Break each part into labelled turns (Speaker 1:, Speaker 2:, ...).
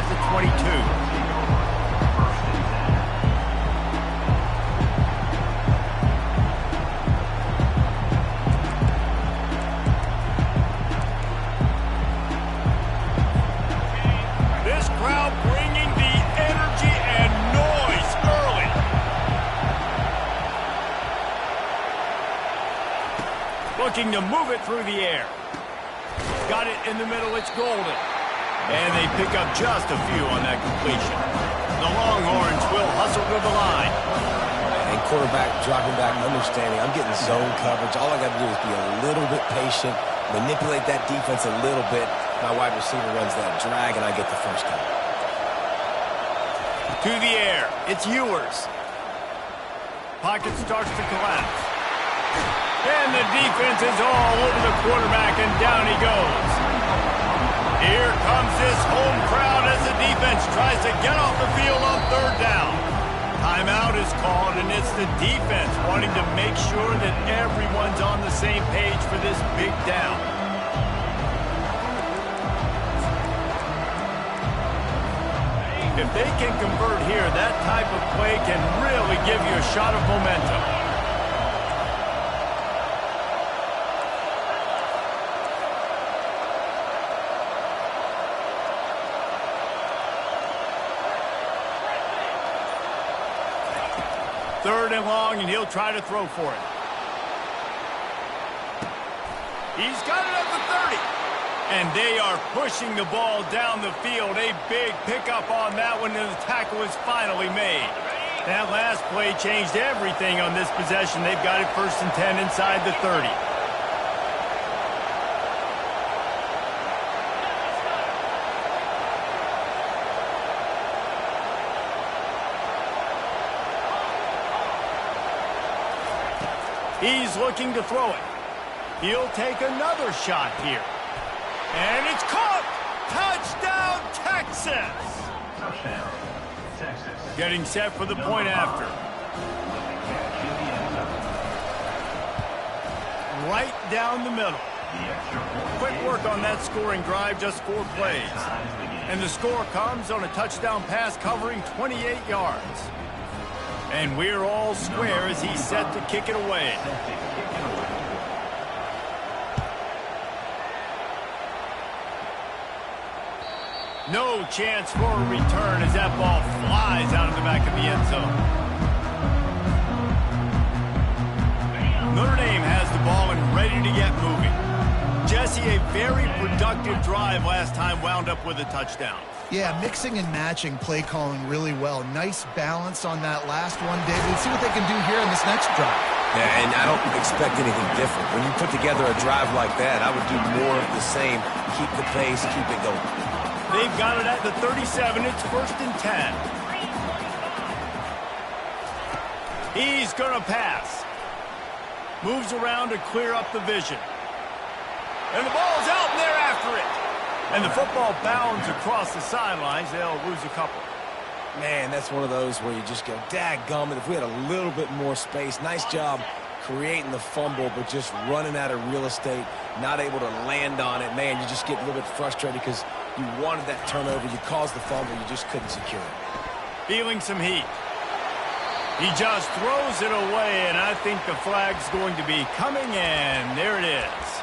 Speaker 1: at the 22. Looking to move it through the air. Got it in the middle, it's golden. And they pick up just a few on that completion. The Longhorns will hustle to the line.
Speaker 2: And quarterback dropping back, understanding I'm getting zone coverage. All I got to do is be a little bit patient, manipulate that defense a little bit. My wide receiver runs that drag, and I get the first down.
Speaker 1: To the air, it's Ewers. Pocket starts to collapse. And the defense is all over the quarterback, and down he goes. Here comes this home crowd as the defense tries to get off the field on third down. Timeout is called, and it's the defense wanting to make sure that everyone's on the same page for this big down. If they can convert here, that type of play can really give you a shot of momentum. Third and long, and he'll try to throw for it. He's got it at the 30. And they are pushing the ball down the field. A big pickup on that one, and the tackle is finally made. That last play changed everything on this possession. They've got it 1st and 10 inside the 30. He's looking to throw it. He'll take another shot here. And it's caught! Touchdown, Texas!
Speaker 3: Touchdown, Texas.
Speaker 1: Getting set for the point after. Right down the middle. Quick work on that scoring drive, just 4 plays. And the score comes on a touchdown pass covering 28 yards. And we're all square as he's set to kick it away. No chance for a return as that ball flies out of the back of the end zone. Notre Dame has the ball and ready to get moving. Jesse, a very productive drive last time wound up with a touchdown.
Speaker 4: Yeah, mixing and matching play calling really well. Nice balance on that last one, David. Let's see what they can do here in this next drive.
Speaker 2: Yeah, and I don't expect anything different. When you put together a drive like that, I would do more of the same. Keep the pace, keep it going.
Speaker 1: They've got it at the 37. It's 1st and 10. He's going to pass. Moves around to clear up the vision. And the ball's out, and they're after it. And the football bounds across the sidelines. They'll lose a couple.
Speaker 2: Man, that's one of those where you just go, dadgummit, if we had a little bit more space. Nice job creating the fumble, but just running out of real estate, not able to land on it. Man, you just get a little bit frustrated because you wanted that turnover. You caused the fumble. You just couldn't secure it.
Speaker 1: Feeling some heat. He just throws it away, and I think the flag's going to be coming in. There it is.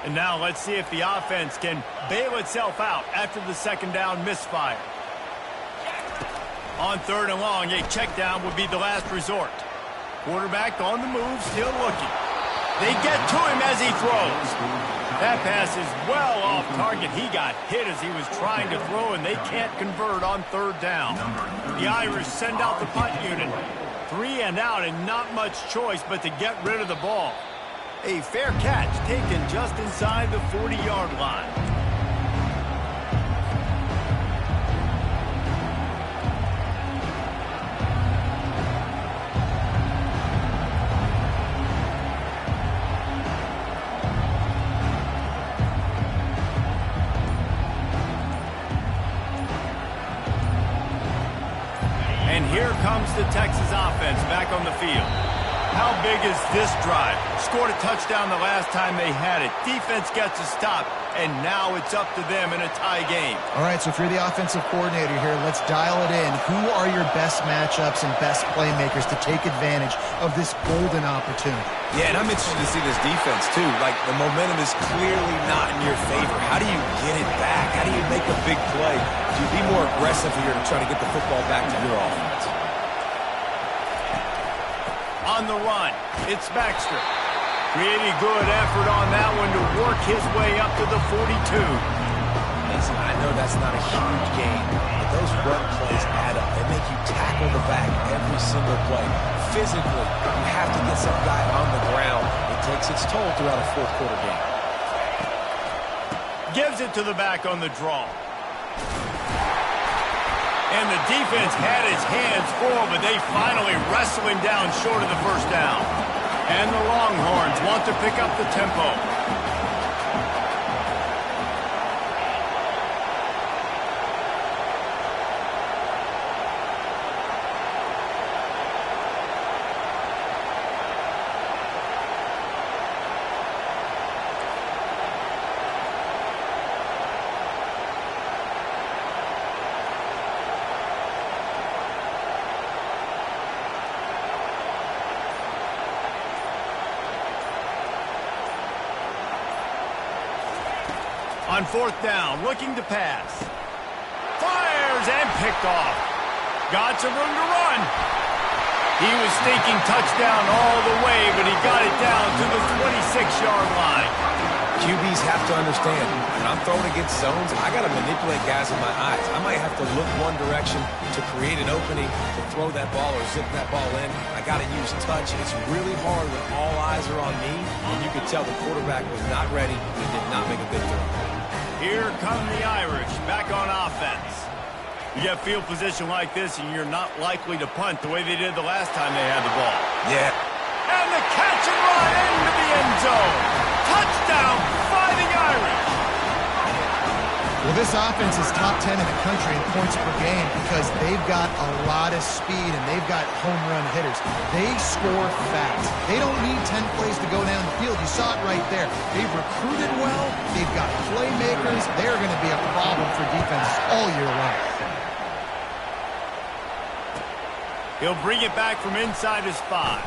Speaker 1: And now let's see if the offense can bail itself out after the second down misfire. On 3rd and long, a check down would be the last resort. Quarterback on the move, still looking. They get to him as he throws. That pass is well off target. He got hit as he was trying to throw, and they can't convert on 3rd down. The Irish send out the punt unit. 3 and out, and not much choice but to get rid of the ball. A fair catch taken just inside the 40-yard line. And here comes the Texas offense back on the field. How big is this drive? Scored a touchdown the last time they had it. Defense gets a stop, and now it's up to them in a tie game.
Speaker 4: All right, so if you're the offensive coordinator here, let's dial it in. Who are your best matchups and best playmakers to take advantage of this golden opportunity?
Speaker 2: Yeah, and I'm interested to see this defense, too. Like, the momentum is clearly not in your favor. How do you get it back? How do you make a big play? Do you be more aggressive here to try to get the football back to your offense?
Speaker 1: On the run, it's Baxter. Really good effort on that one to work his way up to the 42.
Speaker 2: Listen, I know that's not a huge game, but those run plays add up. They make you tackle the back every single play. Physically, you have to get some guy on the ground. It takes its toll throughout a fourth-quarter game.
Speaker 1: Gives it to the back on the draw. And the defense had his hands full, but they finally wrestle him down short of the first down. And the Longhorns want to pick up the tempo. On fourth down, looking to pass. Fires and picked off. Got some room to run. He was thinking touchdown all the way, but he got it down to the 26-yard line.
Speaker 2: QBs have to understand, when I'm throwing against zones, I got to manipulate guys with my eyes. I might have to look one direction to create an opening to throw that ball or zip that ball in. I got to use touch. It's really hard when all eyes are on me, and you could tell the quarterback was not ready and did not make a good throw.
Speaker 1: Here come the Irish back on offense. You get field position like this, and you're not likely to punt the way they did the last time they had the ball.
Speaker 2: Yeah.
Speaker 1: And the catch and run into the end zone. Touchdown, Fighting Irish.
Speaker 4: Well, this offense is top 10 in the country in points per game because they've got a lot of speed and they've got home run hitters. They score fast. They don't need 10 plays to go down the field. You saw it right there. They've recruited well. They've got playmakers. They're going to be a problem for defense all year long.
Speaker 1: He'll bring it back from inside his 5.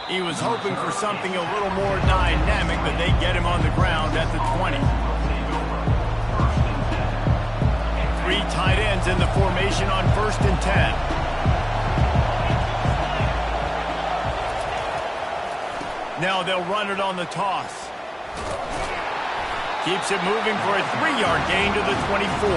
Speaker 1: He was hoping for something a little more dynamic, but they get him on the ground at the 20. 3 tight ends in the formation on 1st and 10. Now they'll run it on the toss. Keeps it moving for a 3-yard gain to the 24.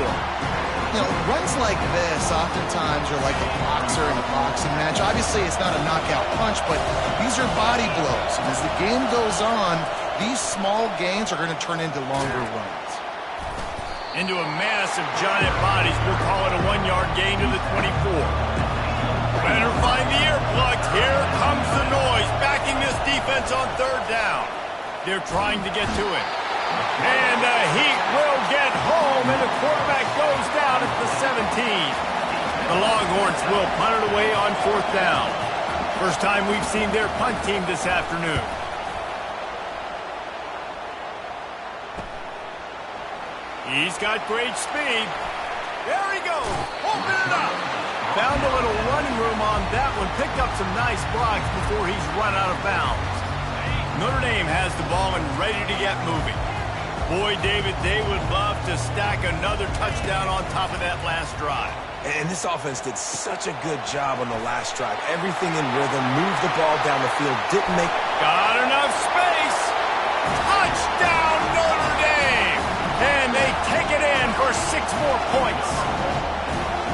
Speaker 4: You know, runs like this oftentimes are like a boxer in a boxing match. Obviously, it's not a knockout punch, but these are body blows. And as the game goes on, these small gains are going to turn into longer runs.
Speaker 1: Into a mass of giant bodies. We'll call it a 1-yard gain to the 24. Better find the earplugs. Here comes the noise, backing this defense on 3rd down. They're trying to get to it. And the Heat will get home, and the quarterback goes down at the 17. The Longhorns will punt it away on 4th down. First time we've seen their punt team this afternoon. He's got great speed. There he goes. Open it up. Found a little running room on that one. Picked up some nice blocks before he's run out of bounds. Notre Dame has the ball and ready to get moving. Boy, David, they would love to stack another touchdown on top of that last drive.
Speaker 2: And this offense did such a good job on the last drive. Everything in rhythm, moved the ball down the field, didn't make...
Speaker 1: Got enough space. Touchdown, Notre Dame. And they take it in for 6 more points.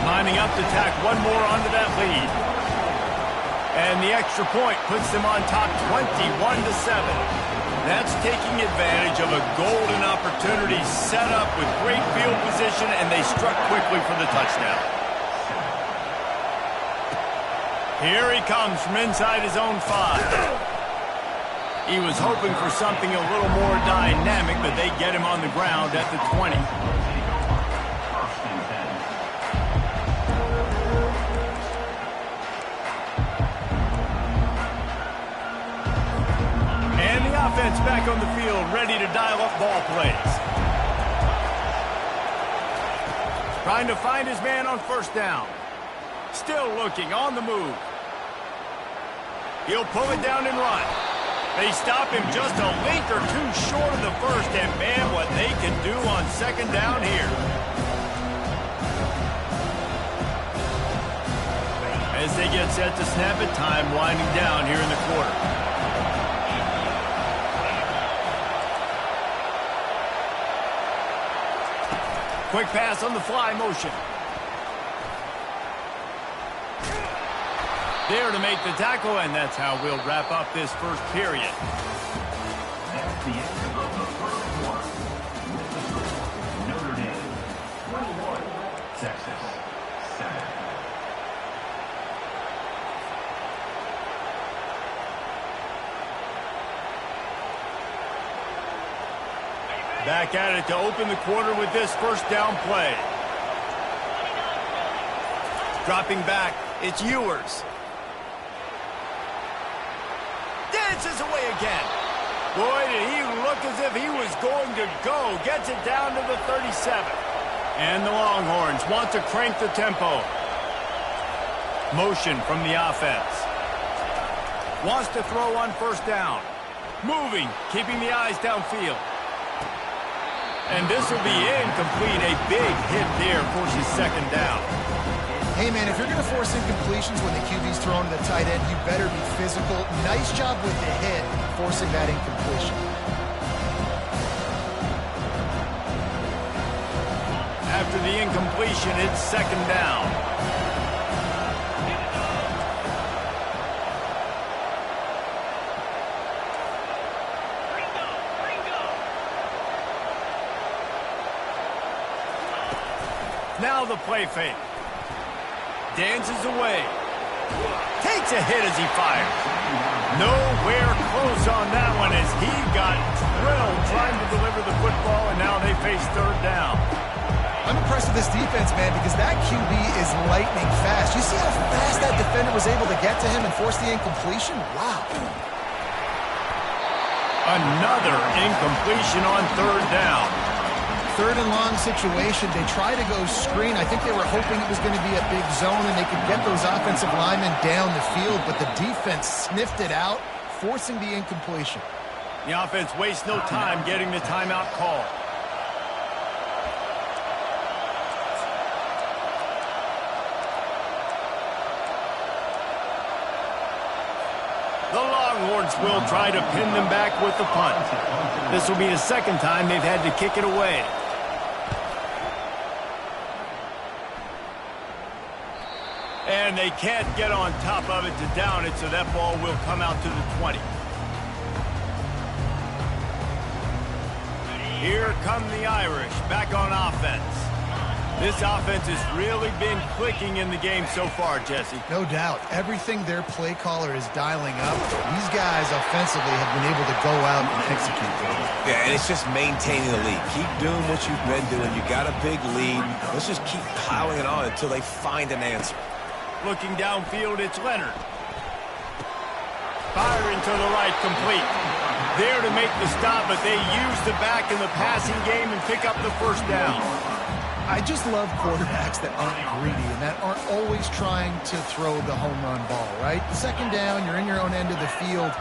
Speaker 1: Lining up to tack one more onto that lead. And the extra point puts them on top 21-7. That's taking advantage of a golden opportunity set up with great field position, and they struck quickly for the touchdown. Here he comes from inside his own 5. He was hoping for something a little more dynamic, but they get him on the ground at the 20. defense back on the field, ready to dial up ball plays. Trying to find his man on first down. Still looking, on the move. He'll pull it down and run. They stop him just a link or two short of the first, and man, what they can do on second down here. As they get set to snap it, time winding down here in the quarter. Quick pass on the fly motion. There to make the tackle, and that's how we'll wrap up this first period.
Speaker 3: That's the end of the first one. Notre Dame 21, Texas 7.
Speaker 1: Back at it to open the quarter with this first down play. Dropping back, it's Ewers. Dances away again. Boy, did he look as if he was going to go. Gets it down to the 37. And the Longhorns want to crank the tempo. Motion from the offense. Wants to throw on first down. Moving, keeping the eyes downfield. And this will be incomplete. A big hit there forces second down.
Speaker 4: Hey, man, if you're going to force incompletions when the QB's throwing to the tight end, you better be physical. Nice job with the hit, forcing that incompletion.
Speaker 1: After the incompletion, it's second down. Now the play fake. Dances away. Takes a hit as he fires. Nowhere close on that one as he got drilled trying to deliver the football, and now they face third down.
Speaker 4: I'm impressed with this defense, man, because that QB is lightning fast. You see how fast that defender was able to get to him and force the incompletion? Wow.
Speaker 1: Another incompletion on third down.
Speaker 4: Third and long situation. They try to go screen. I think they were hoping it was going to be a big zone and they could get those offensive linemen down the field, but the defense sniffed it out, forcing the incompletion.
Speaker 1: The offense wastes no time getting the timeout call. The Longhorns will try to pin them back with the punt. This will be the second time they've had to kick it away. And they can't get on top of it to down it, so that ball will come out to the 20. Here come the Irish back on offense. This offense has really been clicking in the game so far, Jesse.
Speaker 4: No doubt. Everything their play caller is dialing up, these guys offensively have been able to go out and execute.
Speaker 2: Yeah, and it's just maintaining the lead. Keep doing what you've been doing. You got a big lead. Let's just keep piling it on until they find an answer.
Speaker 1: Looking downfield, it's Leonard. Firing to the right, complete. There to make the stop, but they use the back in the passing game and pick up the first down.
Speaker 4: I just love quarterbacks that aren't greedy and that aren't always trying to throw the home run ball, right? Second down, you're in your own end of the field.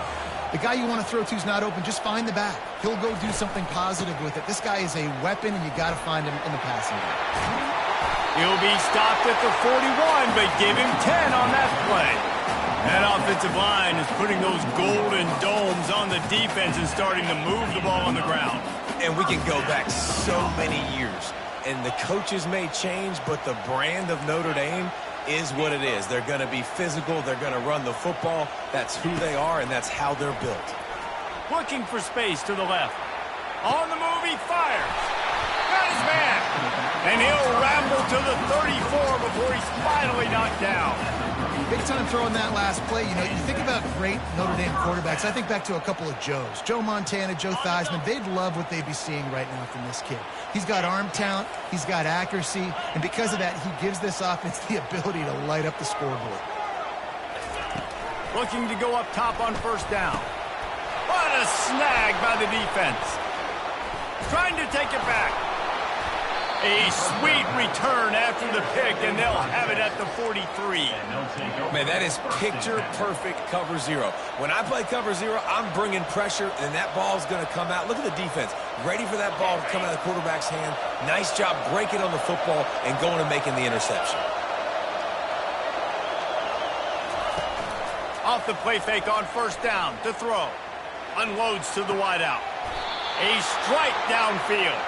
Speaker 4: The guy you want to throw to is not open. Just find the back. He'll go do something positive with it. This guy is a weapon, and you got to find him in the passing game.
Speaker 1: He'll be stopped at the 41, but give him 10 on that play. That offensive line is putting those golden domes on the defense and starting to move the ball on the ground.
Speaker 2: And we can go back so many years. And the coaches may change, but the brand of Notre Dame is what it is. They're going to be physical. They're going to run the football. That's who they are, and that's how they're built.
Speaker 1: Looking for space to the left. On the move, he fires. Got his man. And he'll ramble to the 34 before he's finally knocked down.
Speaker 4: Big time throwing that last play. You know, you think about great Notre Dame quarterbacks. I think back to a couple of Joes. Joe Montana, Joe Theismann. They'd love what they'd be seeing right now from this kid. He's got arm talent. He's got accuracy. And because of that, he gives this offense the ability to light up the scoreboard.
Speaker 1: Looking to go up top on first down. What a snag by the defense. Trying to take it back. A sweet return after the pick, and they'll have it at the 43.
Speaker 2: Man, that is picture-perfect cover zero. When I play cover zero, I'm bringing pressure, and that ball's going to come out. Look at the defense. Ready for that ball to come out of the quarterback's hand. Nice job breaking on the football and going and making the interception.
Speaker 1: Off the play fake on first down to throw. Unloads to the wideout. A strike downfield.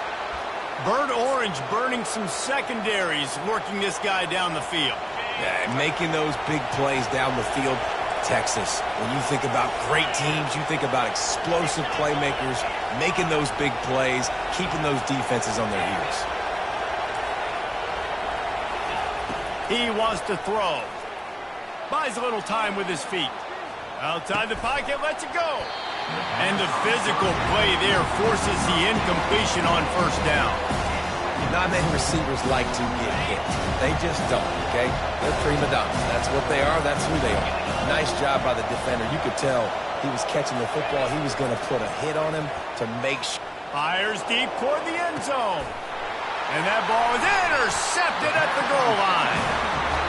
Speaker 1: Bird Orange burning some secondaries, working this guy down the field.
Speaker 2: Yeah, making those big plays down the field. Texas, when you think about great teams, you think about explosive playmakers, making those big plays, keeping those defenses on their heels.
Speaker 1: He wants to throw. Buys a little time with his feet. Outside the pocket, lets it go. And the physical play there forces the incompletion on first down.
Speaker 2: Not many receivers like to get hit. They just don't, okay? They're prima donnas. That's what they are. That's who they are. Nice job by the defender. You could tell he was catching the football. He was going to put a hit on him to make sure.
Speaker 1: Fires deep toward the end zone. And that ball is intercepted at the goal line.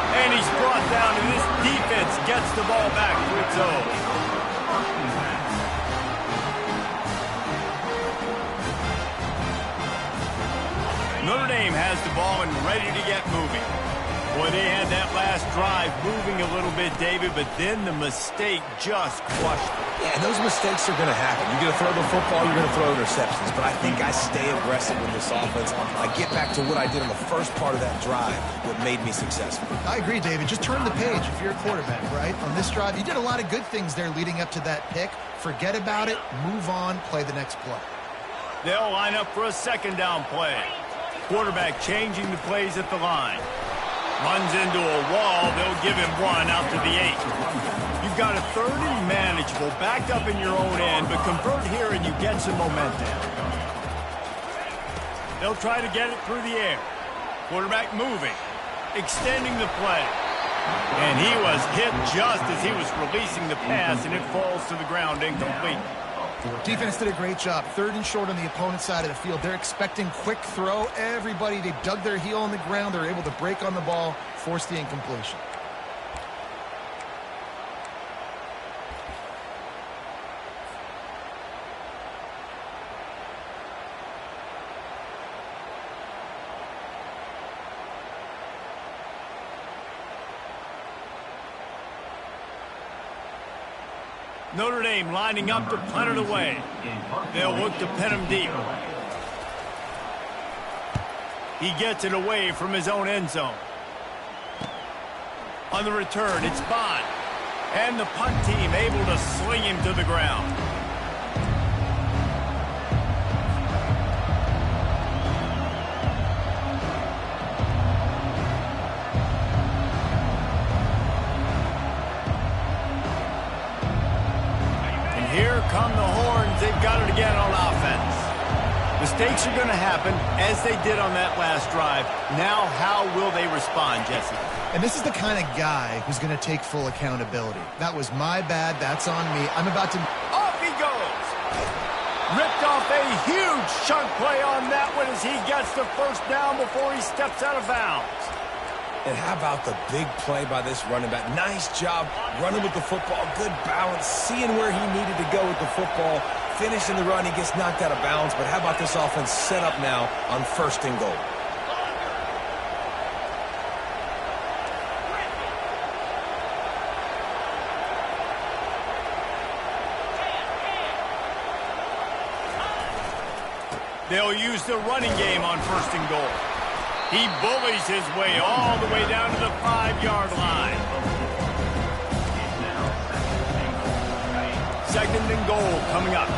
Speaker 1: And he's brought down, and this defense gets the ball back to its own. Notre Dame has the ball and ready to get moving. Boy, they had that last drive moving a little bit, David, but then the mistake just crushed them.
Speaker 2: Yeah, and those mistakes are going to happen. You're going to throw the football, you're going to throw interceptions. But I think I stay aggressive with this offense. I get back to what I did on the first part of that drive, what made me successful.
Speaker 4: I agree, David. Just turn the page if you're a quarterback, right? On this drive, you did a lot of good things there leading up to that pick. Forget about it, move on, play the next play.
Speaker 1: They'll line up for a second down play. Quarterback changing the plays at the line. Runs into a wall. They'll give him one out to the 8. You've got a 30 manageable, backed up in your own end, but convert here and you get some momentum. They'll try to get it through the air. Quarterback moving, extending the play. And he was hit just as he was releasing the pass, and it falls to the ground incomplete.
Speaker 4: Defense did a great job. 3rd and short on the opponent's side of the field. They're expecting quick throw. Everybody, they dug their heel on the ground. They're able to break on the ball, force the incompletion.
Speaker 1: Notre Dame lining up to punt it away. They'll look to pin him deep. He gets it away from his own end zone. On the return, it's Bond. And the punt team able to sling him to the ground. Here come the horns. They've got it again on offense. Mistakes are going to happen, as they did on that last drive. Now, how will they respond, Jesse?
Speaker 4: And this is the kind of guy who's going to take full accountability. That was my bad. That's on me. I'm about to...
Speaker 1: Off he goes. Ripped off a huge chunk play on that one as he gets the first down before he steps out of bounds.
Speaker 2: And how about the big play by this running back? Nice job running with the football, good balance, seeing where he needed to go with the football, finishing the run. He gets knocked out of bounds, but how about this offense set up now on 1st and goal?
Speaker 1: They'll use the running game on 1st and goal. He bullies his way all the way down to the 5-yard line. 2nd and goal coming up.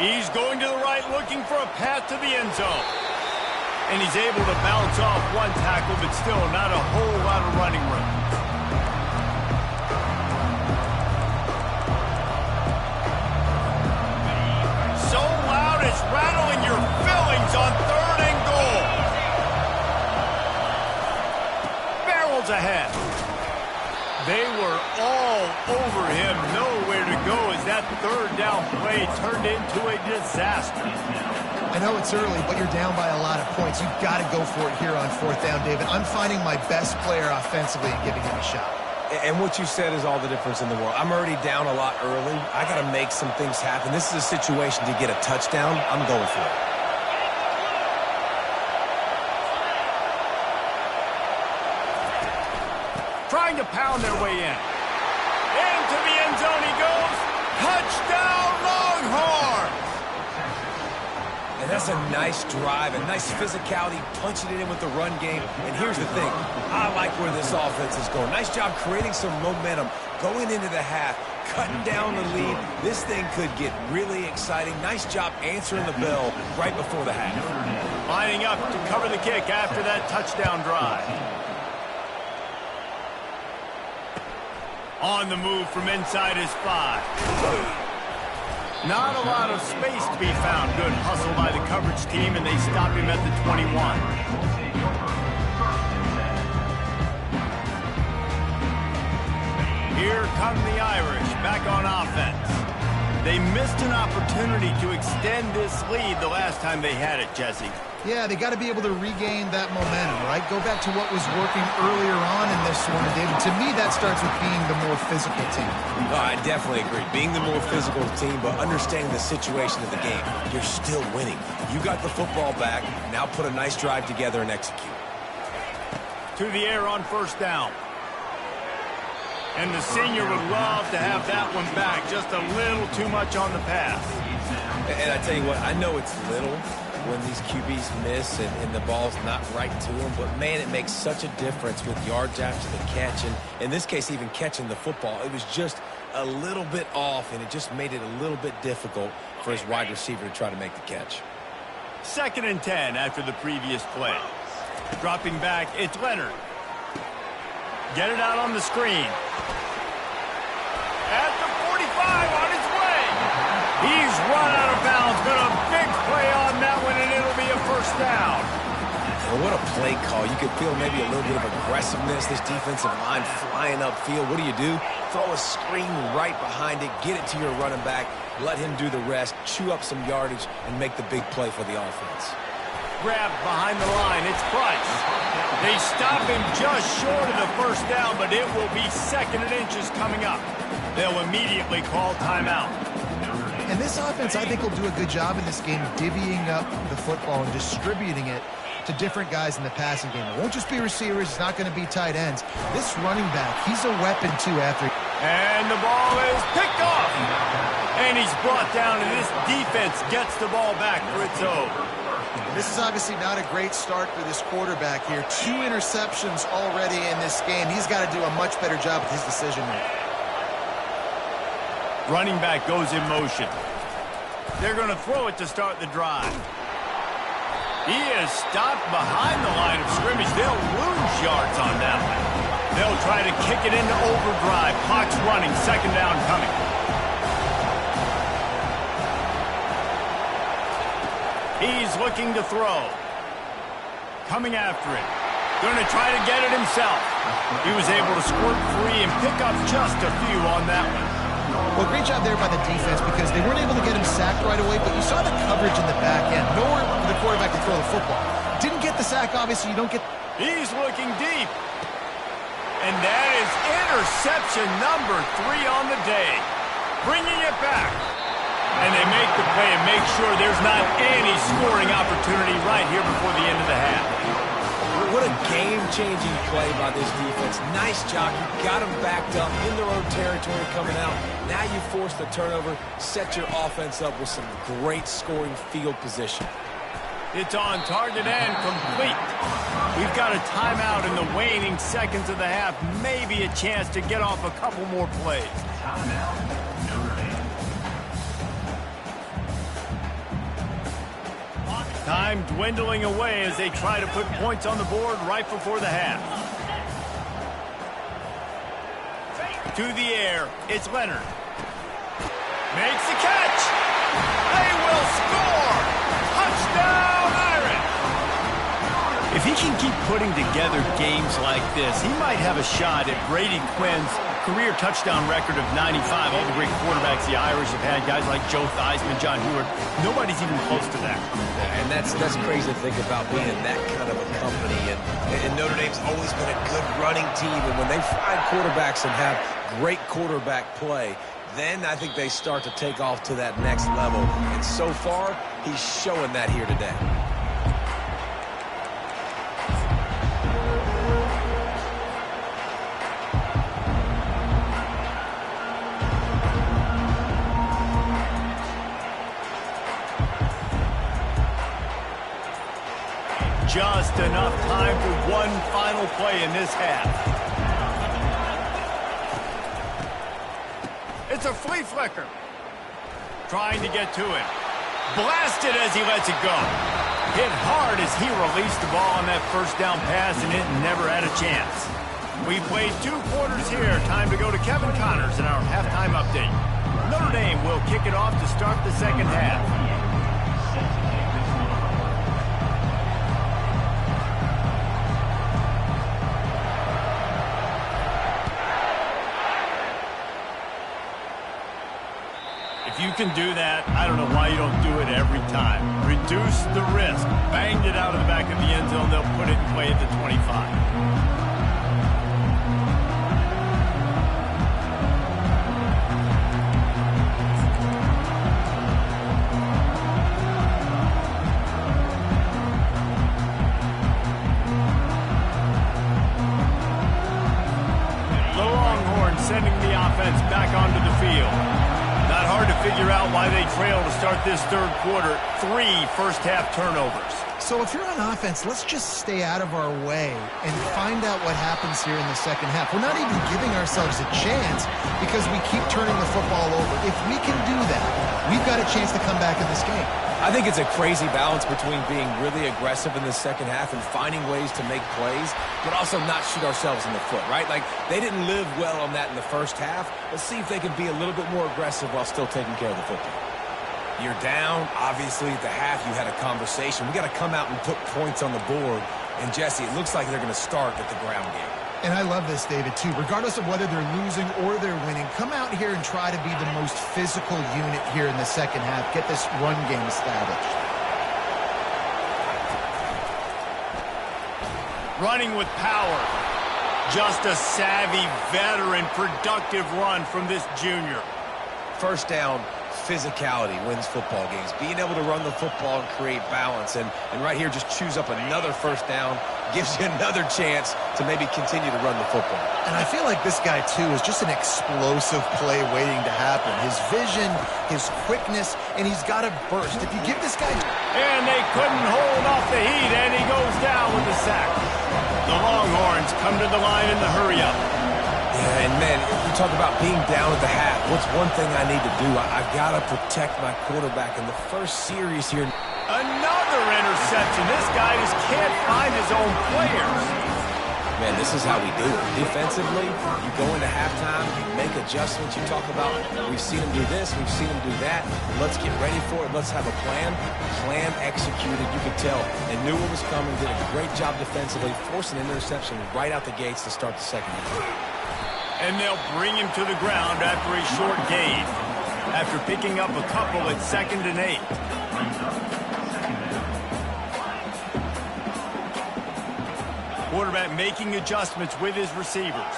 Speaker 1: He's going to the right, looking for a path to the end zone. And he's able to bounce off one tackle, but still not a whole lot of running room. Rattling your fillings on 3rd and goal. Barrels ahead. They were all over him, nowhere to go as that third down play turned into a disaster.
Speaker 4: I know it's early, but you're down by a lot of points. You've got to go for it here on fourth down, David. I'm finding my best player offensively and giving him a shot.
Speaker 2: And what you said is all the difference in the world. I'm already down a lot early. I got to make some things happen. This is a situation to get a touchdown. I'm going for it.
Speaker 1: Trying to pound their way in. Into the end zone he goes. Touchdown, Longhorns!
Speaker 2: And that's a nice drive, a nice physicality, punching it in with the run game. And here's the thing. I like where this offense is going. Nice job creating some momentum, going into the half, cutting down the lead. This thing could get really exciting. Nice job answering the bell right before the half.
Speaker 1: Lining up to cover the kick after that touchdown drive. On the move from inside his 5. Not a lot of space to be found. Good hustle by the coverage team, and they stop him at the 21. Here come the Irish back on offense. They missed an opportunity to extend this lead the last time they had it, Jesse.
Speaker 4: Yeah, they got to be able to regain that momentum, right? Go back to what was working earlier on in this one, David. To me, that starts with being the more physical team.
Speaker 2: Oh, I definitely agree. Being the more physical team, but understanding the situation of the game. You're still winning. You got the football back. Now put a nice drive together and execute.
Speaker 1: To the air on first down. And the senior would love to have that one back. Just a little too much on the pass.
Speaker 2: And I tell you what, I know it's little when these QBs miss and the ball's not right to them, but man, it makes such a difference with yards after the catch, and in this case, even catching the football. It was just a little bit off, and it just made it a little bit difficult for his wide receiver to try to make the catch.
Speaker 1: 2nd and 10 after the previous play. Dropping back, it's Leonard. Get it out on the screen. At the 45, on his way. He's run out of bounds, but a big play on that one, and it'll be a first down.
Speaker 2: Well, what a play call. You could feel maybe a little bit of aggressiveness, this defensive line flying upfield. What do? Throw a screen right behind it, get it to your running back, let him do the rest, chew up some yardage, and make the big play for the offense.
Speaker 1: Grabbed behind the line, it's Price. They stop him just short of the first down, but it will be 2nd and inches coming up. They'll immediately call timeout.
Speaker 4: And this offense, I think, will do a good job in this game divvying up the football and distributing it to different guys in the passing game. It won't just be receivers. It's not going to be tight ends. This running back, he's a weapon, too, after.
Speaker 1: And the ball is picked off. And he's brought down, and this defense gets the ball back for its own.
Speaker 4: This is obviously not a great start for this quarterback here. 2 interceptions already in this game. He's got to do a much better job with his decision-making.
Speaker 1: Running back goes in motion. They're going to throw it to start the drive. He is stopped behind the line of scrimmage. They'll lose yards on that one. They'll try to kick it into overdrive. Clock's running. 2nd down coming. He's looking to throw. Coming after it. Going to try to get it himself. He was able to squirt free and pick up just a few on that one.
Speaker 4: Well, great job there by the defense because they weren't able to get him sacked right away, but you saw the coverage in the back end. Nowhere for the quarterback to throw the football. Didn't get the sack, obviously. You don't get...
Speaker 1: He's looking deep. And that is interception number 3 on the day. Bringing it back. And they make the play and make sure there's not any scoring opportunity right here before the end of the half.
Speaker 2: What a game-changing play by this defense. Nice job. You got them backed up in their own territory coming out. Now you force the turnover, set your offense up with some great scoring field position.
Speaker 1: It's on target and complete. We've got a timeout in the waning seconds of the half. Maybe a chance to get off a couple more plays.
Speaker 3: Timeout. Notre Dame.
Speaker 1: Time dwindling away as they try to put points on the board right before the half. To the air, it's Leonard. Makes the catch. They will score. Touchdown, Irish. If he can keep putting together games like this, he might have a shot at Brady Quinn's career touchdown record of 95. All the great quarterbacks the Irish have had, guys like Joe Theismann, John Hewart, nobody's even close to that.
Speaker 2: And that's crazy to think about being in that kind of a company. And Notre Dame's always been a good running team. And when they find quarterbacks and have great quarterback play, then I think they start to take off to that next level. And so far, he's showing that here today.
Speaker 1: Just enough time for one final play in this half. It's a flea flicker. Trying to get to it. Blasted as he lets it go. Hit hard as he released the ball on that first down pass, and it never had a chance. We played 2 quarters here. Time to go to Kevin Connors in our halftime update. Notre Dame will kick it off to start the second half. If you can do that, I don't know why you don't do it every time. Reduce the risk. Banged it out of the back of the end zone. They'll put it in play at the 25. The Longhorns sending the offense back onto the field. Not hard to figure out why they trail to start this third quarter. 3 first-half turnovers.
Speaker 4: So if you're on offense, let's just stay out of our way and find out what happens here in the second half. We're not even giving ourselves a chance because we keep turning the football over. If we can do that, we've got a chance to come back in this game.
Speaker 2: I think it's a crazy balance between being really aggressive in the second half and finding ways to make plays, but also not shoot ourselves in the foot, right? Like, they didn't live well on that in the first half. Let's see if they can be a little bit more aggressive while still taking care of the football. You're down. Obviously, at the half, you had a conversation. We got to come out and put points on the board. And, Jesse, it looks like they're going to start with the ground game.
Speaker 4: And I love this, David, too. Regardless of whether they're losing or they're winning, come out here and try to be the most physical unit here in the second half. Get this run game established.
Speaker 1: Running with power. Just a savvy, veteran, productive run from this junior.
Speaker 2: First down, physicality wins football games. Being able to run the football and create balance. And right here, just choose up another first down. Gives you another chance to maybe continue to run the football.
Speaker 4: And I feel like this guy, too, is just an explosive play waiting to happen. His vision, his quickness, and he's got a burst. If you give this guy...
Speaker 1: And they couldn't hold off the heat, and he goes down with the sack. The Longhorns come to the line in the hurry-up.
Speaker 2: Yeah, and man, you talk about being down at the half. What's one thing I need to do? I've got to protect my quarterback in the first series here.
Speaker 1: Another interception. This guy just can't find his own players.
Speaker 2: Man, this is how we do it. Defensively, you go into halftime, you make adjustments. You talk about, we've seen him do this, we've seen him do that. Let's get ready for it. Let's have a plan. Plan executed. You could tell they knew what was coming, did a great job defensively, forced an interception right out the gates to start the second half.
Speaker 1: And they'll bring him to the ground after a short gain. After picking up a couple at 2nd and 8. Quarterback making adjustments with his receivers.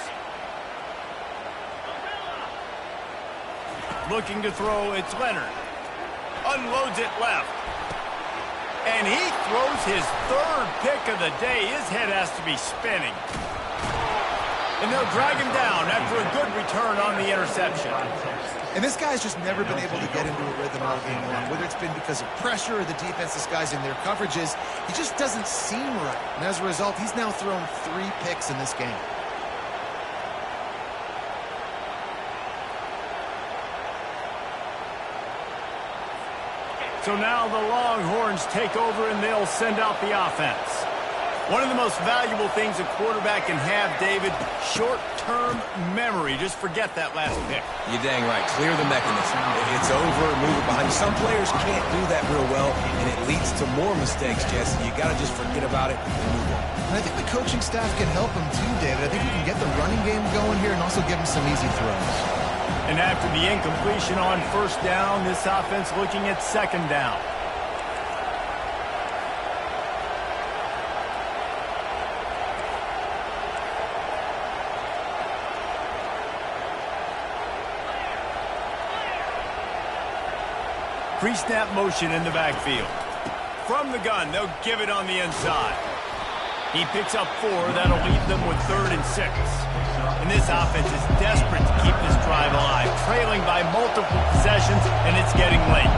Speaker 1: Looking to throw, it's Leonard. Unloads it left. And he throws his 3rd pick of the day. His head has to be spinning. And they'll drag him down after a good return on the interception.
Speaker 4: And this guy's just never been able to get into a rhythm all game long. Whether it's been because of pressure or the defense disguising their coverages, he just doesn't seem right. And as a result, he's now thrown 3 picks in this game.
Speaker 1: So now the Longhorns take over and they'll send out the offense. One of the most valuable things a quarterback can have, David, short-term memory. Just forget that last pick.
Speaker 2: You're dang right. Clear the mechanism. It's over, move it behind you. Some players can't do that real well, and it leads to more mistakes, Jesse. You got to just forget about it and move on.
Speaker 4: And I think the coaching staff can help him too, David. I think we can get the running game going here and also give him some easy throws.
Speaker 1: And after the incompletion on first down, this offense looking at second down. Pre-snap motion in the backfield. From the gun, they'll give it on the inside. He picks up 4. That'll leave them with 3rd and 6. And this offense is desperate to keep this drive alive, trailing by multiple possessions, and it's getting late.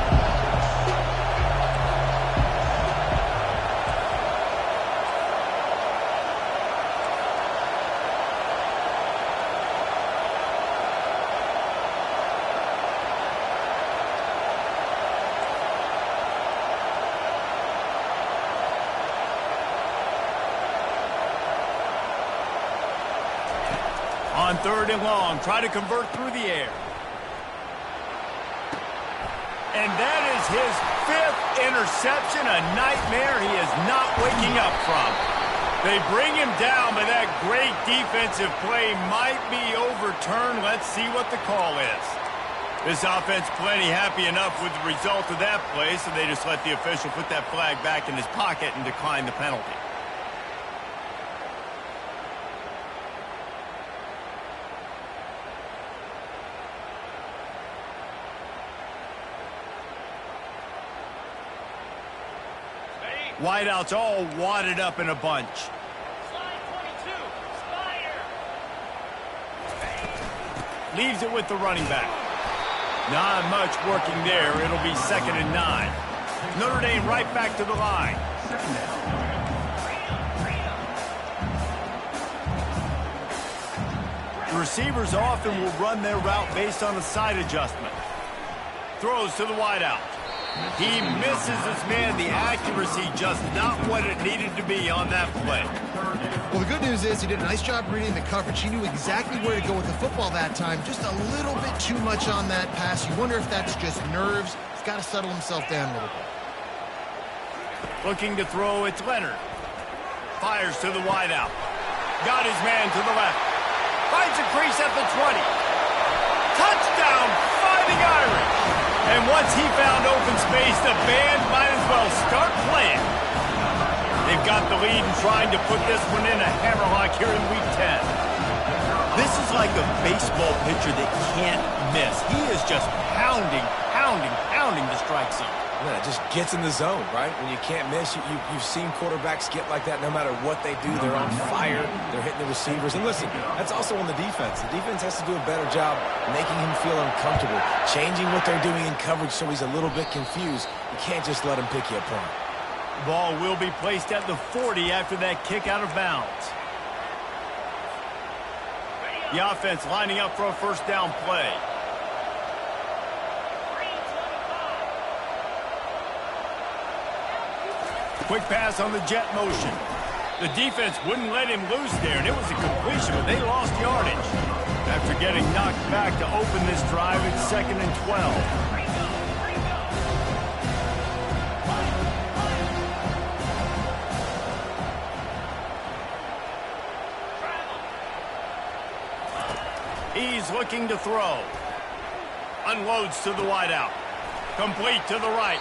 Speaker 1: On 3rd and long, try to convert through the air. And that is his 5th interception, a nightmare he is not waking up from. They bring him down, but that great defensive play might be overturned. Let's see what the call is. This offense plenty happy enough with the result of that play, so they just let the official put that flag back in his pocket and decline the penalty. Wideouts all wadded up in a bunch.
Speaker 5: Slide 22, Spire.
Speaker 1: Leaves it with the running back. Not much working there. It'll be 2nd and 9. Notre Dame right back to the line. The receivers often will run their route based on a side adjustment. Throws to the wideout. He misses his man. The accuracy just not what it needed to be on that play.
Speaker 4: Well, the good news is he did a nice job reading the coverage. He knew exactly where to go with the football that time. Just a little bit too much on that pass. You wonder if that's just nerves. He's got to settle himself down a little bit.
Speaker 1: Looking to throw, it's Leonard. Fires to the wideout. Got his man to the left. Finds a crease at the 20. Touchdown, Fighting Irish. And once he found open space, the band might as well start playing. They've got the lead and trying to put this one in a hammerlock here in Week 10. This is like a baseball pitcher that can't miss. He is just pounding the strike zone.
Speaker 2: Man, it just gets in the zone, right? When you can't miss, you've seen quarterbacks get like that no matter what they do. They're on fire. They're hitting the receivers. And listen, that's also on the defense. The defense has to do a better job making him feel uncomfortable, changing what they're doing in coverage so he's a little bit confused. You can't just let him pick you apart.
Speaker 1: The ball will be placed at the 40 after that kick out of bounds. The offense lining up for a first down play. Quick pass on the jet motion. The defense wouldn't let him loose there, and it was a completion, but they lost yardage. After getting knocked back to open this drive, it's 2nd and 12. He's looking to throw. Unloads to the wideout. Complete to the right.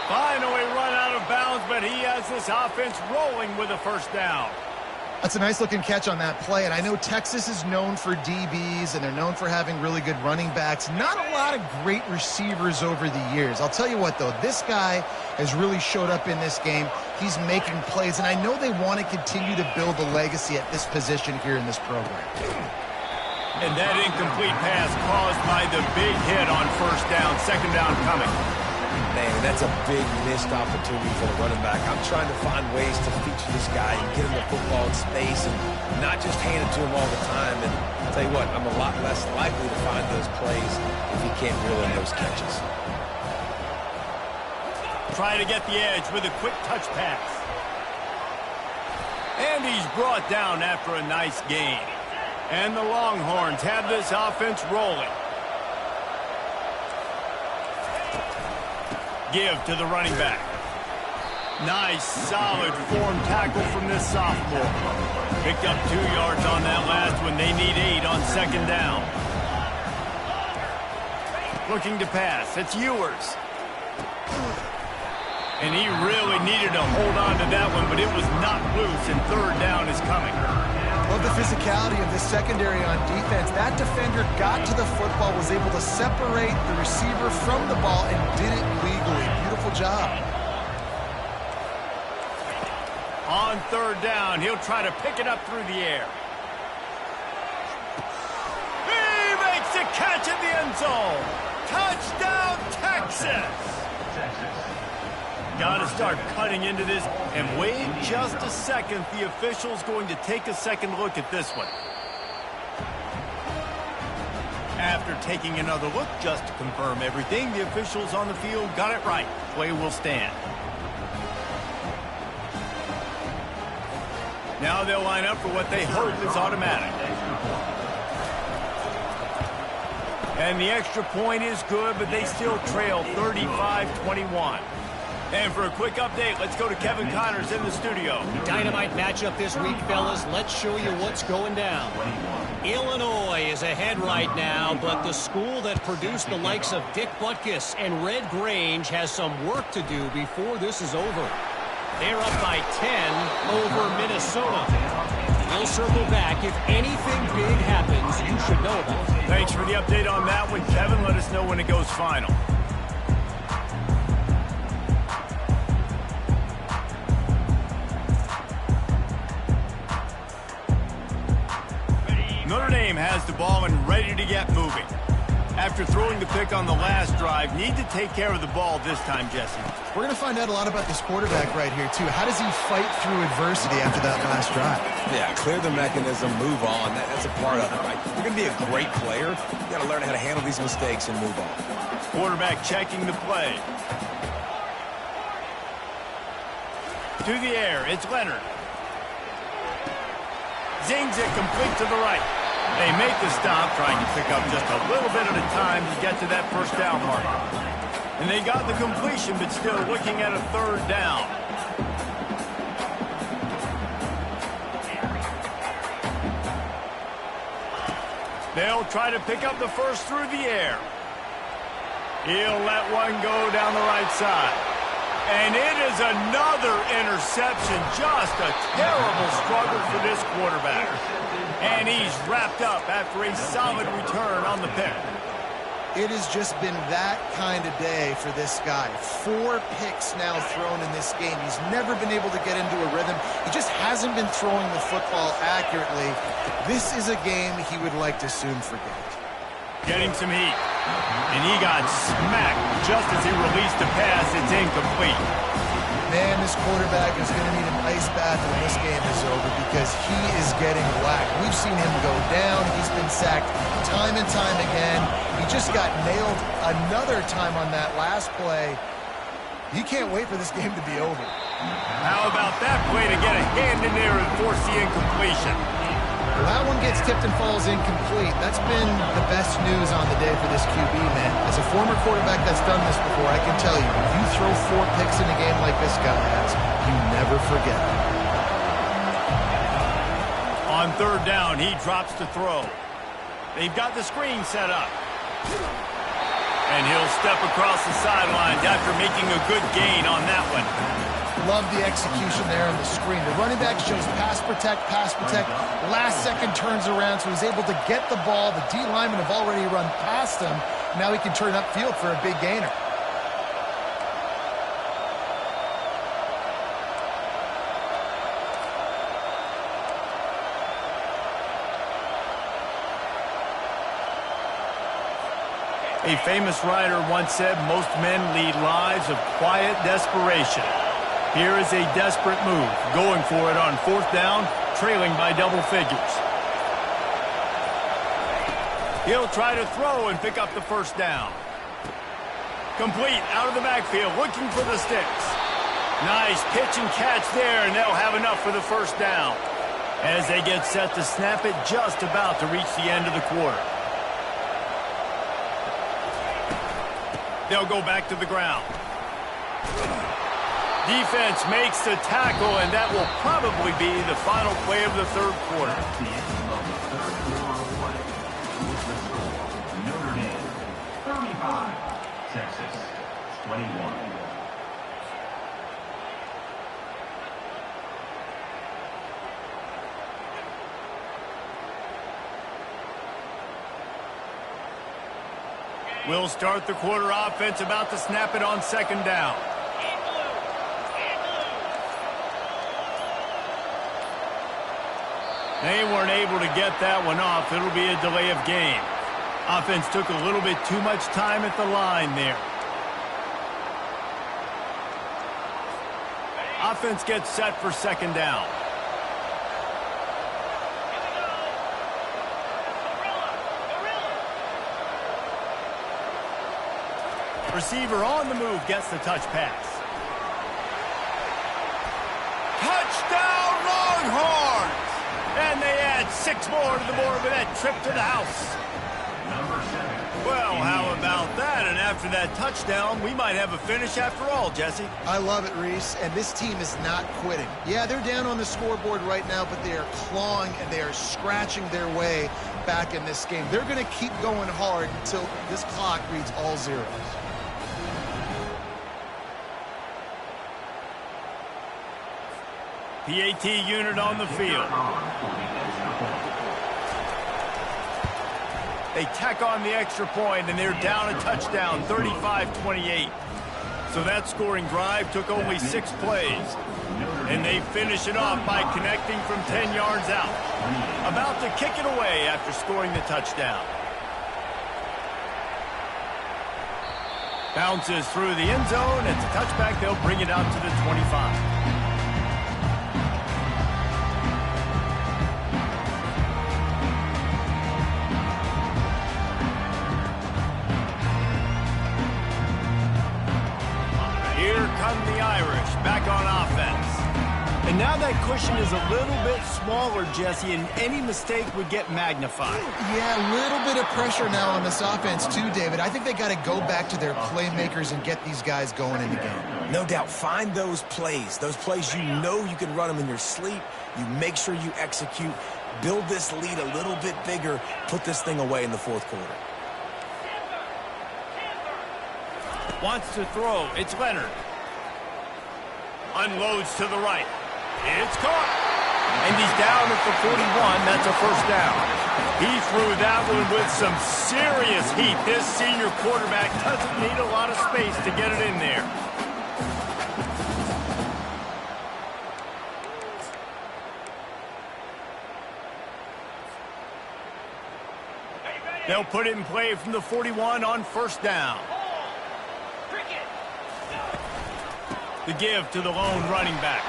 Speaker 1: Finally run out of bounds, but he has this offense rolling with a first down.
Speaker 4: That's a nice-looking catch on that play, and I know Texas is known for DBs, and they're known for having really good running backs. Not a lot of great receivers over the years. I'll tell you what, though, this guy has really showed up in this game. He's making plays, and I know they want to continue to build a legacy at this position here in this program.
Speaker 1: And that incomplete pass caused by the big hit on first down. 2nd down coming.
Speaker 2: Man, that's a big missed opportunity for the running back. I'm trying to find ways to feature this guy and get him the football in space and not just hand it to him all the time. And I'll tell you what, I'm a lot less likely to find those plays if he can't reel in those catches.
Speaker 1: Try to get the edge with a quick touch pass. And he's brought down after a nice gain. And the Longhorns have this offense rolling. Give to the running back. Nice, solid form tackle from this sophomore. Picked up 2 yards on that last one. They need 8 on second down. Looking to pass. It's Ewers. And he really needed to hold on to that one, but it was knocked loose, and third down is coming.
Speaker 4: Love the physicality of this secondary on defense. That defender got to the football, was able to separate the receiver from the ball, and did it legally. Beautiful job.
Speaker 1: On third down, he'll try to pick it up through the air. He makes the catch in the end zone. Touchdown, Texas! Got to start cutting into this, and wait just a second. The official's going to take a second look at this one. After taking another look just to confirm everything, the officials on the field got it right. Play will stand. Now they'll line up for what they hope is automatic. And the extra point is good, but they still trail 35-21. And for a quick update, let's go to Kevin Connors in the studio.
Speaker 6: Dynamite matchup this week, fellas. Let's show you what's going down. Illinois is ahead right now, but the school that produced the likes of Dick Butkus and Red Grange has some work to do before this is over. They're up by 10 over Minnesota. We'll circle back. If anything big happens, you should know about it.
Speaker 1: Thanks for the update on that one, Kevin. Let us know when it goes final. Notre Dame has the ball and ready to get moving. After throwing the pick on the last drive, need to take care of the ball this time, Jesse.
Speaker 4: We're going to find out a lot about this quarterback right here, too. How does he fight through adversity after that last drive?
Speaker 2: Yeah, clear the mechanism, move on. That's a part of it, right? You're going to be a great player. You got to learn how to handle these mistakes and move on.
Speaker 1: Quarterback checking the play. To the air, it's Leonard. Zings it complete to the right. They make the stop, trying to pick up just a little bit at a time to get to that first down mark. And they got the completion, but still looking at a third down. They'll try to pick up the first through the air. He'll let one go down the right side. And it is another interception. Just a terrible struggle for this quarterback. And he's wrapped up after a solid return on the pick.
Speaker 4: It has just been that kind of day for this guy. 4 picks now thrown in this game. He's never been able to get into a rhythm. He just hasn't been throwing the football accurately. This is a game he would like to soon forget.
Speaker 1: Getting some heat. And he got smacked just as he released the pass. It's incomplete.
Speaker 4: Man, this quarterback is going to need an ice bath when this game is over because he is getting whacked. We've seen him go down. He's been sacked time and time again. He just got nailed another time on that last play. He can't wait for this game to be over.
Speaker 1: How about that play to get a hand in there and force the incompletion?
Speaker 4: Well, that one gets tipped and falls incomplete. That's been the best news on the day for this QB, man. As a former quarterback that's done this before, I can tell you, if you throw 4 picks in a game like this guy has, you never forget.
Speaker 1: On third down, he drops to throw. They've got the screen set up. And he'll step across the sidelines after making a good gain on that one.
Speaker 4: Love the execution there on the screen. The running back shows pass protect. Last second turns around, so he's able to get the ball. The D linemen have already run past him. Now he can turn upfield for a big gainer.
Speaker 1: A famous writer once said, most men lead lives of quiet desperation. Here is a desperate move, going for it on fourth down, trailing by double figures. He'll try to throw and pick up the first down. Complete out of the backfield, looking for the sticks. Nice pitch and catch there, and they'll have enough for the first down. As they get set to snap it, just about to reach the end of the quarter. They'll go back to the ground. Defense makes the tackle, and that will probably be the final play of the third quarter.
Speaker 3: The end of the third quarter play. With the score, Notre Dame 35, Texas 21.
Speaker 1: We'll start the quarter offense, about to snap it on second down. They weren't able to get that one off. It'll be a delay of game. Offense took a little bit too much time at the line there. Offense gets set for second down. Receiver on the move gets the touch pass. Touchdown Longhorns! And they add 6 more to the board with that trip to the house.
Speaker 3: Number 7.
Speaker 1: Well, how about that? And after that touchdown, we might have a finish after all, Jesse.
Speaker 4: I love it, Reese, and this team is not quitting. Yeah, they're down on the scoreboard right now, but they are clawing and they are scratching their way back in this game. They're going to keep going hard until this clock reads all zeros.
Speaker 1: PAT unit on the field. They tack on the extra point, and they're down a touchdown, 35-28. So that scoring drive took only 6 plays. And they finish it off by connecting from 10 yards out. About to kick it away after scoring the touchdown. Bounces through the end zone. It's a touchback. They'll bring it out to the 25. The Irish back on offense. And now that cushion is a little bit smaller, Jesse, and any mistake would get magnified.
Speaker 4: Yeah, a little bit of pressure now on this offense too, David. I think they got to go back to their playmakers and get these guys going in the game.
Speaker 2: No doubt. Find those plays you know you can run them in your sleep. You make sure you execute. Build this lead a little bit bigger. Put this thing away in the fourth quarter.
Speaker 1: Wants to throw. It's Leonard. Unloads to the right. It's caught. And he's down at the 41. That's a first down. He threw that one with some serious heat. This senior quarterback doesn't need a lot of space to get it in there. They'll put it in play from the 41 on first down. The give to the lone running back.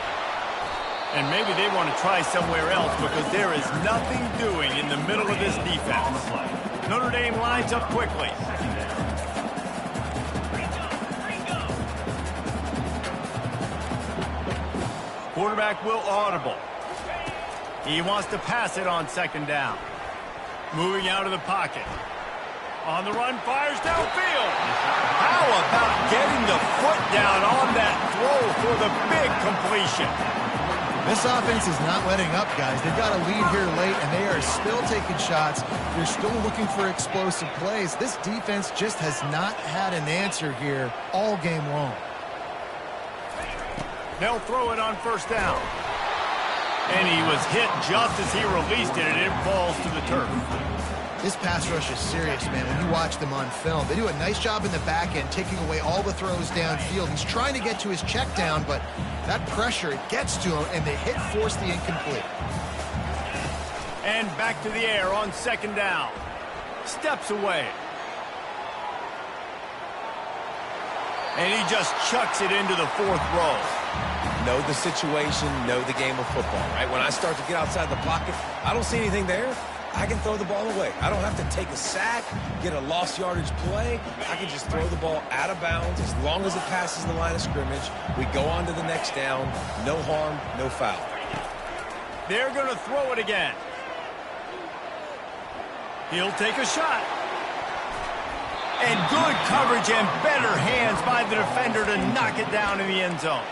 Speaker 1: And maybe they want to try somewhere else because there is nothing doing in the middle of this defense. Notre Dame lines up quickly. Quarterback will audible. He wants to pass it on second down. Moving out of the pocket. On the run, fires downfield. How about getting the foot down on that throw for the big completion?
Speaker 4: This offense is not letting up, guys. They've got a lead here late, and they are still taking shots. They're still looking for explosive plays. This defense just has not had an answer here all game long.
Speaker 1: They'll throw it on first down. And he was hit just as he released it, and it falls to the turf.
Speaker 4: This pass rush is serious, man. When you watch them on film, they do a nice job in the back end, taking away all the throws downfield. He's trying to get to his check down, but that pressure, it gets to him, and the hit forced the incomplete.
Speaker 1: And back to the air on second down. Steps away. And he just chucks it into the fourth row.
Speaker 2: Know the situation, know the game of football, right? When I start to get outside the pocket, I don't see anything there. I can throw the ball away. I don't have to take a sack, get a lost yardage play. I can just throw the ball out of bounds as long as it passes the line of scrimmage. We go on to the next down. No harm, no foul.
Speaker 1: They're going to throw it again. He'll take a shot. And good coverage and better hands by the defender to knock it down in the end zone.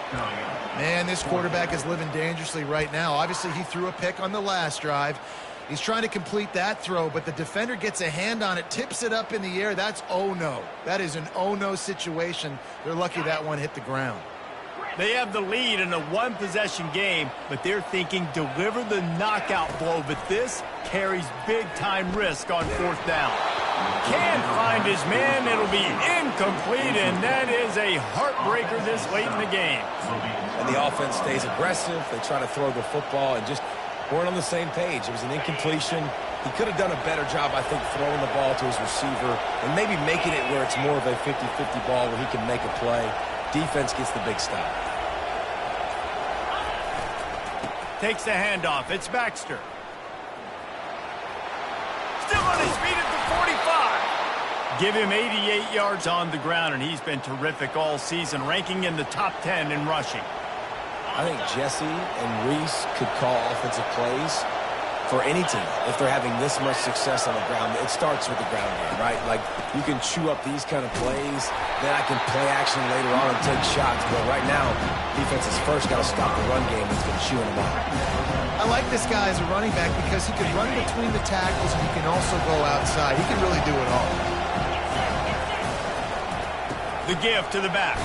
Speaker 4: Man, this quarterback is living dangerously right now. Obviously, he threw a pick on the last drive. He's trying to complete that throw, but the defender gets a hand on it, tips it up in the air. That's oh-no. That is an oh-no situation. They're lucky that one hit the ground.
Speaker 1: They have the lead in a one-possession game, but they're thinking deliver the knockout blow, but this carries big-time risk on fourth down. Can't find his man. It'll be incomplete, and that is a heartbreaker this late in the game.
Speaker 2: And the offense stays aggressive. They try to throw the football and just weren't on the same page. It was an incompletion. He could have done a better job, I think, throwing the ball to his receiver and maybe making it where it's more of a 50-50 ball where he can make a play. Defense gets the big stop.
Speaker 1: Takes the handoff. It's Baxter. Still on his feet at the 45. Give him 88 yards on the ground, and he's been terrific all season, ranking in the top 10 in rushing.
Speaker 2: I think Jesse and Reese could call offensive plays for any team if they're having this much success on the ground. It starts with the ground game, right? Like, you can chew up these kind of plays, then I can play action later on and take shots. But right now, defense has first got to stop the run game that's been chewing them up.
Speaker 4: I like this guy as a running back because he can run between the tackles and he can also go outside. He can really do it all.
Speaker 1: The give to the back.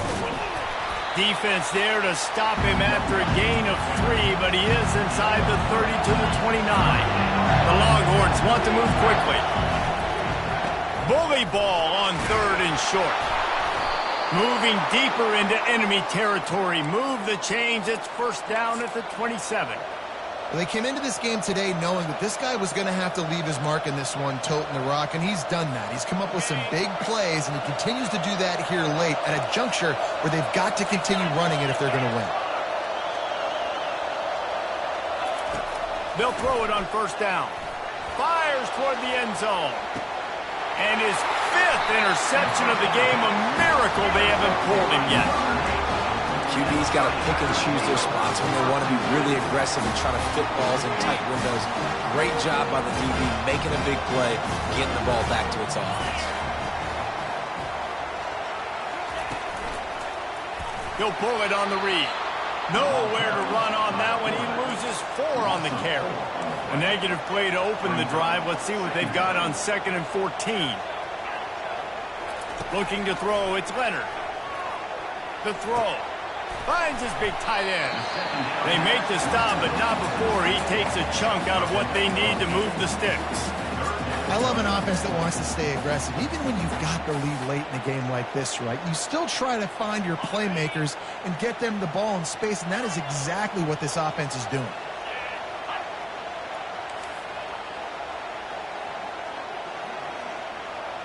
Speaker 1: Defense there to stop him after a gain of 3, but he is inside the 30 to the 29. The Longhorns want to move quickly. Bully ball on third and short. Moving deeper into enemy territory. Move the chains. It's first down at the 27.
Speaker 4: Well, they came into this game today knowing that this guy was going to have to leave his mark in this one, toting the rock, and he's done that. He's come up with some big plays, and he continues to do that here late at a juncture where they've got to continue running it if they're going to win.
Speaker 1: They'll throw it on first down. Fires toward the end zone. And his 5th interception of the game, a miracle they haven't pulled him yet.
Speaker 2: QB's got to pick and choose their spots when they want to be really aggressive and try to fit balls in tight windows. Great job by the DB making a big play, getting the ball back to its offense.
Speaker 1: He'll pull it on the read. Nowhere to run on that one. He loses 4 on the carry. A negative play to open the drive. Let's see what they've got on 2nd and 14. Looking to throw. It's Leonard. The throw. Finds his big tight end. They make the stop, but not before he takes a chunk out of what they need to move the sticks.
Speaker 4: I love an offense that wants to stay aggressive. Even when you've got the lead late in a game like this, right, you still try to find your playmakers and get them the ball in space, and that is exactly what this offense is doing.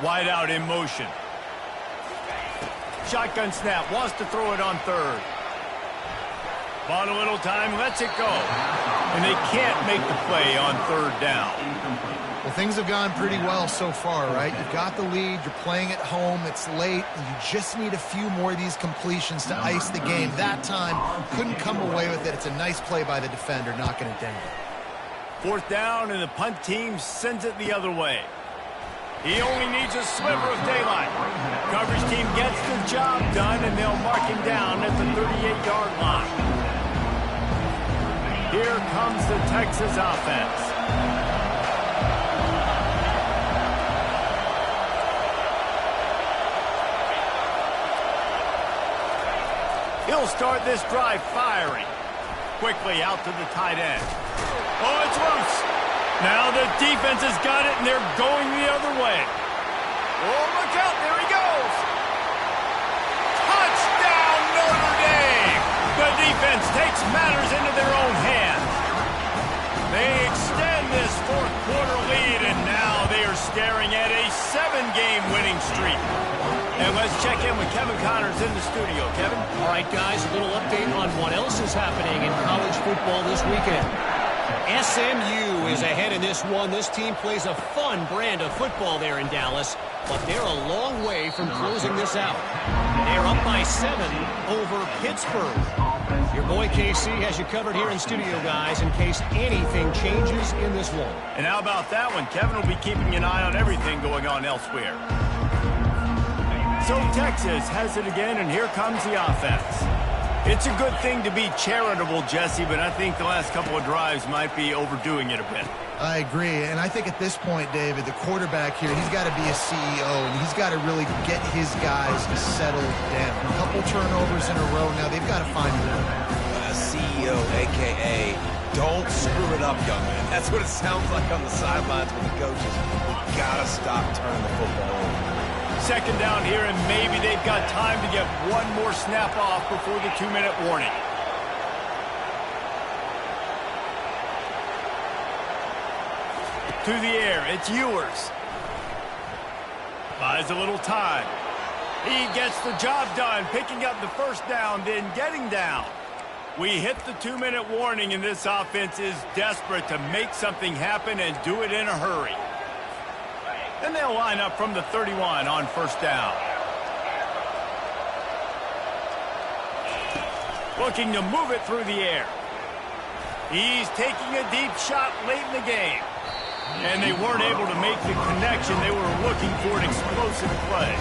Speaker 1: Wide out in motion. Shotgun snap, wants to throw it on third. Bought a little time, lets it go. And they can't make the play on third down.
Speaker 4: Well, things have gone pretty well so far, right? You've got the lead, you're playing at home, it's late, and you just need a few more of these completions to ice the game. That time, couldn't come away with it. It's a nice play by the defender, knocking it down.
Speaker 1: Fourth down, and the punt team sends it the other way. He only needs a sliver of daylight. Coverage team gets the job done, and they'll mark him down at the 38-yard line. Here comes the Texas offense. He'll start this drive firing. Quickly out to the tight end. Oh, it's loose. Now the defense has got it, and they're going the other way. Oh, look out. There he goes. Touchdown, Notre Dame. The defense takes matters into their own hands. They extend this fourth-quarter lead, and now they are staring at a 7-game winning streak. And let's check in with Kevin Connors in the studio. Kevin?
Speaker 6: All right, guys, a little update on what else is happening in college football this weekend. SMU is ahead in this one. This team plays a fun brand of football there in Dallas, but they're a long way from closing this out. They're up by 7 over Pittsburgh. Your boy KC has you covered here in studio, guys, in case anything changes in this one.
Speaker 1: And how about that one? Kevin will be keeping an eye on everything going on elsewhere. So Texas has it again, and here comes the offense. It's a good thing to be charitable, Jesse, but I think the last couple of drives might be overdoing it a bit.
Speaker 4: I agree, and I think at this point, David, the quarterback here, he's got to be a CEO, and he's got to really get his guys settled down. A couple turnovers in a row now, they've got to find a rhythm.
Speaker 2: A CEO, a.k.a. don't screw it up, young man. That's what it sounds like on the sidelines with the coaches. We got to stop turning the football over.
Speaker 1: Second down here, and maybe they've got time to get one more snap off before the 2-minute warning. To the air, it's Ewers. Buys a little time. He gets the job done, picking up the first down, then getting down. We hit the 2-minute warning, and this offense is desperate to make something happen and do it in a hurry. And they'll line up from the 31 on first down. Looking to move it through the air. He's taking a deep shot late in the game. And they weren't able to make the connection. They were looking for an explosive play.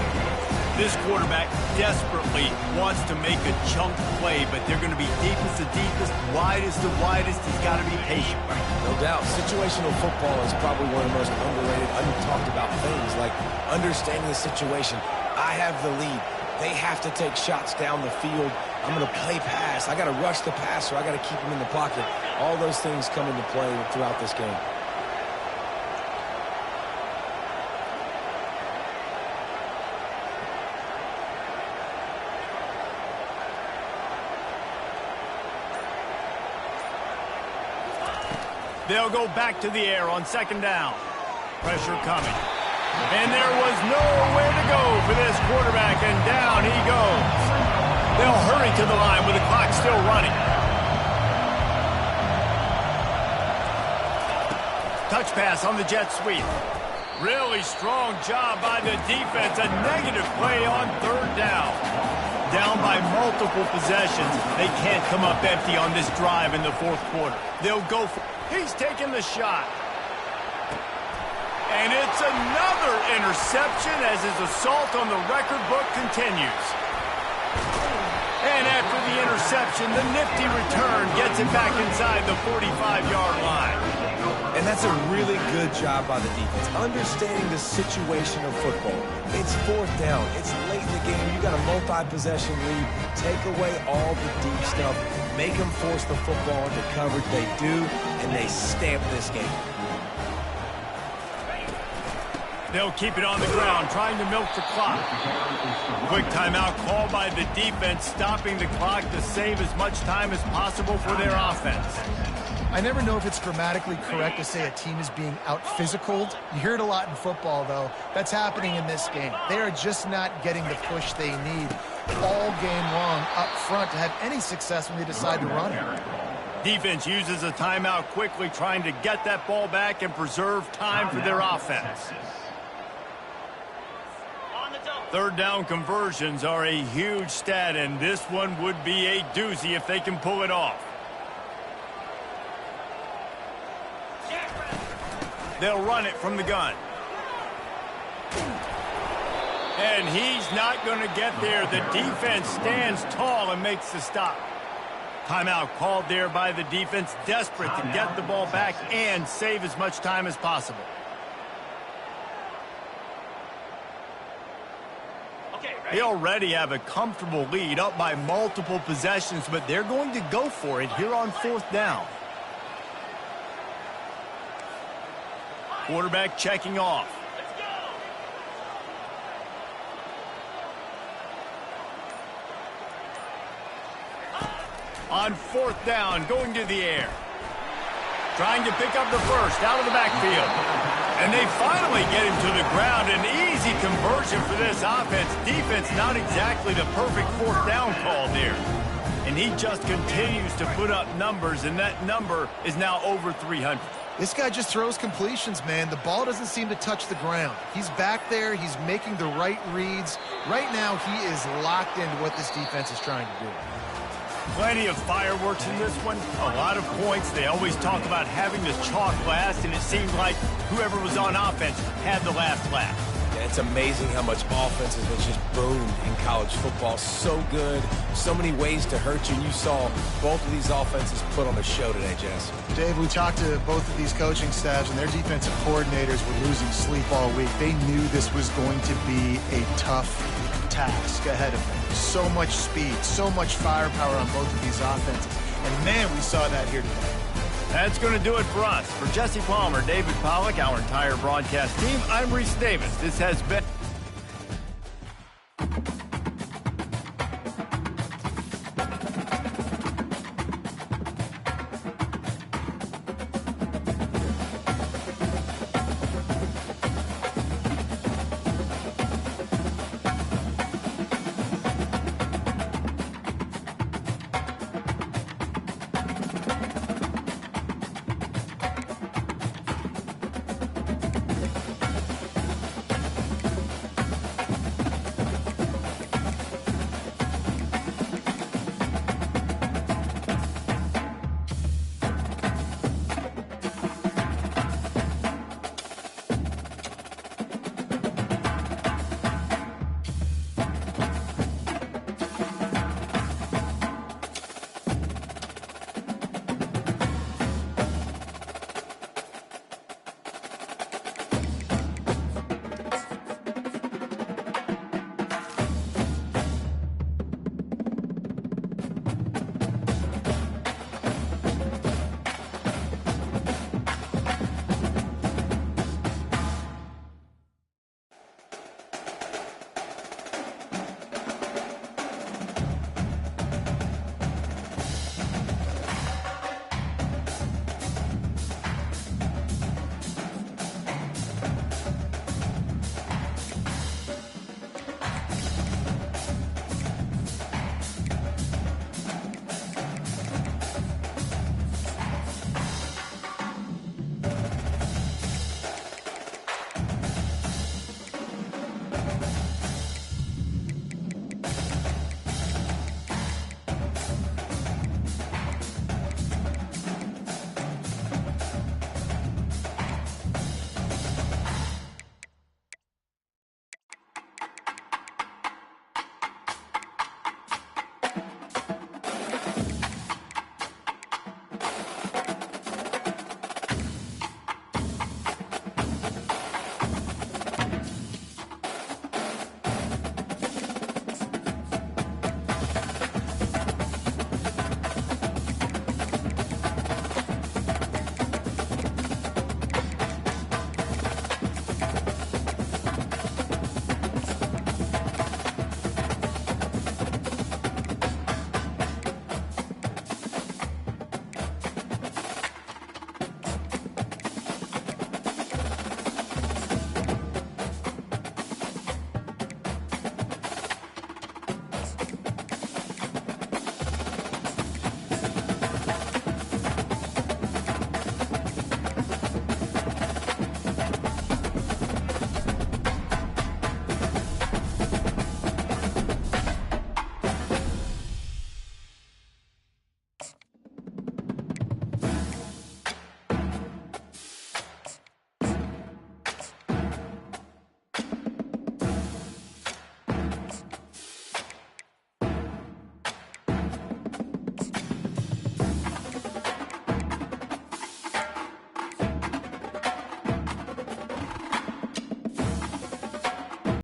Speaker 1: This quarterback desperately wants to make a chunk play, but they're going to be deepest to deepest, widest to widest. He's got to be patient.
Speaker 2: No doubt, situational football is probably one of the most underrated, under-talked about things, like understanding the situation. I have the lead. They have to take shots down the field. I'm going to play pass. I got to rush the passer. I got to keep him in the pocket. All those things come into play throughout this game.
Speaker 1: They'll go back to the air on second down. Pressure coming. And there was nowhere to go for this quarterback, and down he goes. They'll hurry to the line with the clock still running. Touch pass on the jet sweep. Really strong job by the defense. A negative play on third down. Down by multiple possessions. They can't come up empty on this drive in the fourth quarter. They'll go for... He's taking the shot. And it's another interception as his assault on the record book continues. And after the interception, the nifty return gets it back inside the 45-yard line.
Speaker 2: And that's a really good job by the defense, understanding the situation of football. It's fourth down. It's late in the game. You got a multi-possession lead. Take away all the deep stuff. Make them force the football into coverage. They do, and they stamp this game.
Speaker 1: They'll keep it on the ground, trying to milk the clock. Quick timeout called by the defense, stopping the clock to save as much time as possible for their offense.
Speaker 4: I never know if it's grammatically correct to say a team is being out-physicaled. You hear it a lot in football, though. That's happening in this game. They are just not getting the push they need all game long up front to have any success when they decide to run it.
Speaker 1: Defense uses a timeout quickly, trying to get that ball back and preserve time for their offense. Third down conversions are a huge stat, and this one would be a doozy if they can pull it off. They'll run it from the gun. And he's not going to get there. The defense stands tall and makes the stop. Timeout called there by the defense, desperate to get the ball back and save as much time as possible. They already have a comfortable lead, up by multiple possessions, but they're going to go for it here on fourth down. Quarterback checking off. On fourth down, going to the air. Trying to pick up the first out of the backfield. And they finally get him to the ground. An easy conversion for this offense. Defense not exactly the perfect fourth down call there. And he just continues to put up numbers, and that number is now over 300.
Speaker 4: This guy just throws completions, man. The ball doesn't seem to touch the ground. He's back there. He's making the right reads. Right now, he is locked into what this defense is trying to do.
Speaker 1: Plenty of fireworks in this one. A lot of points. They always talk about having the chalk last, and it seemed like whoever was on offense had the last laugh.
Speaker 2: And it's amazing how much offense has just boomed in college football. So good, so many ways to hurt you. And you saw both of these offenses put on a show today, Jess.
Speaker 4: Dave, we talked to both of these coaching staffs, and their defensive coordinators were losing sleep all week. They knew this was going to be a tough task ahead of them. So much speed, so much firepower on both of these offenses. And, man, we saw that here today.
Speaker 1: That's going to do it for us. For Jesse Palmer, David Pollack, our entire broadcast team, I'm Reese Davis. This has been...